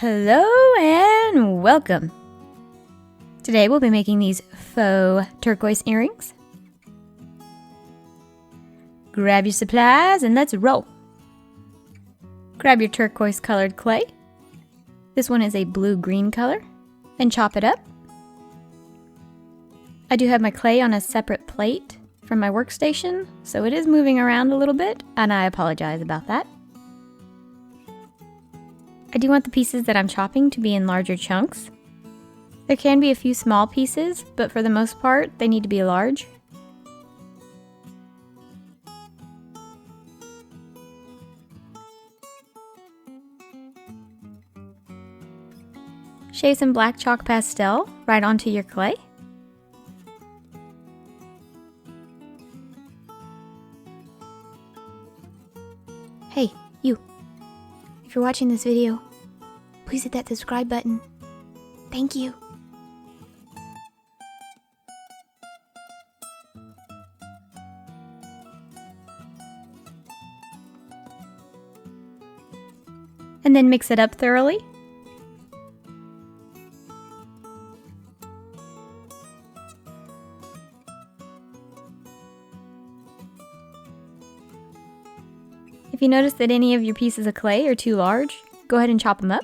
Hello and welcome! Today we'll be making these faux turquoise earrings. Grab your supplies and let's roll! Grab your turquoise colored clay. This one is a blue-green color, and chop it up. I do have my clay on a separate plate from my workstation, so it is moving around a little bit, and I apologize about that. I do want the pieces that I'm chopping to be in larger chunks. There can be a few small pieces, but for the most part, they need to be large. Shave some black chalk pastel right onto your clay. Hey, you. If you're watching this video, please hit that subscribe button. Thank you. And then mix it up thoroughly. If you notice that any of your pieces of clay are too large, go ahead and chop them up.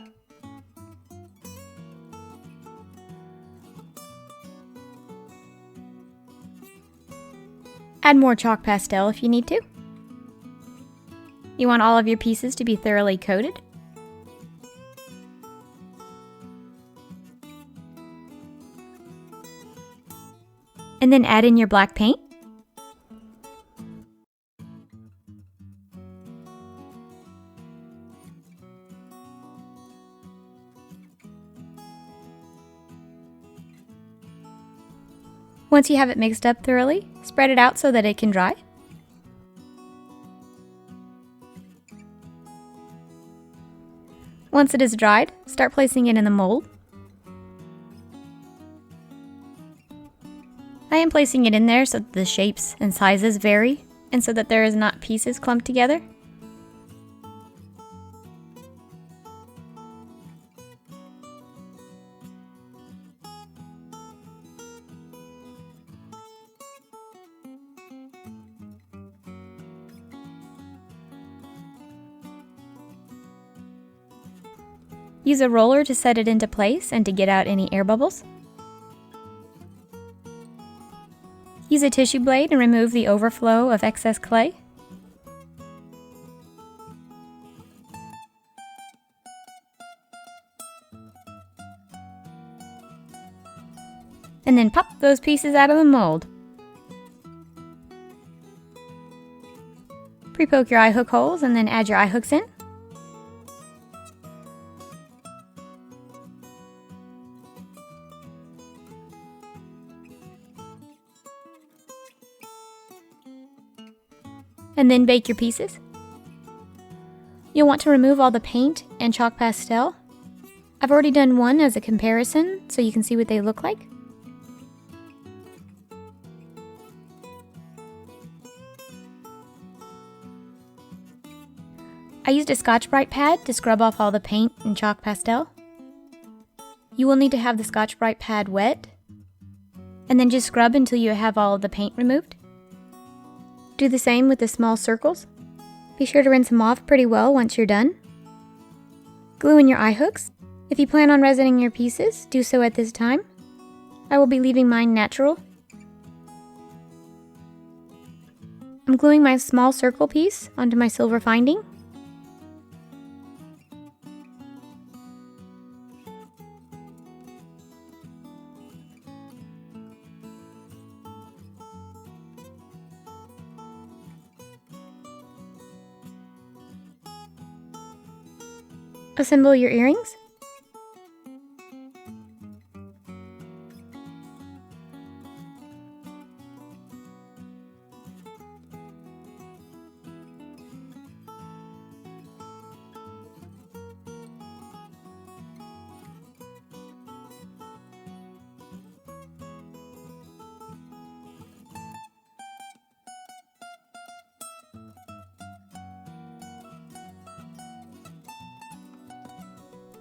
Add more chalk pastel if you need to. You want all of your pieces to be thoroughly coated. And then add in your black paint. Once you have it mixed up thoroughly, spread it out so that it can dry. Once it is dried, start placing it in the mold. I am placing it in there so that the shapes and sizes vary, and so that there is not pieces clumped together. Use a roller to set it into place and to get out any air bubbles. Use a tissue blade and remove the overflow of excess clay. And then pop those pieces out of the mold. Pre-poke your eye hook holes and then add your eye hooks in. And then bake your pieces. You'll want to remove all the paint and chalk pastel. I've already done one as a comparison so you can see what they look like. I used a Scotch-Brite pad to scrub off all the paint and chalk pastel. You will need to have the Scotch-Brite pad wet, and then just scrub until you have all of the paint removed. Do the same with the small circles. Be sure to rinse them off pretty well once you're done. Glue in your eye hooks. If you plan on resining your pieces, do so at this time. I will be leaving mine natural. I'm gluing my small circle piece onto my silver finding. Assemble your earrings.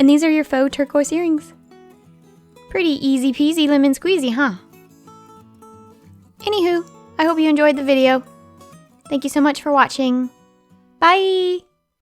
And these are your faux turquoise earrings. Pretty easy peasy lemon squeezy, huh? Anywho, I hope you enjoyed the video. Thank you so much for watching. Bye!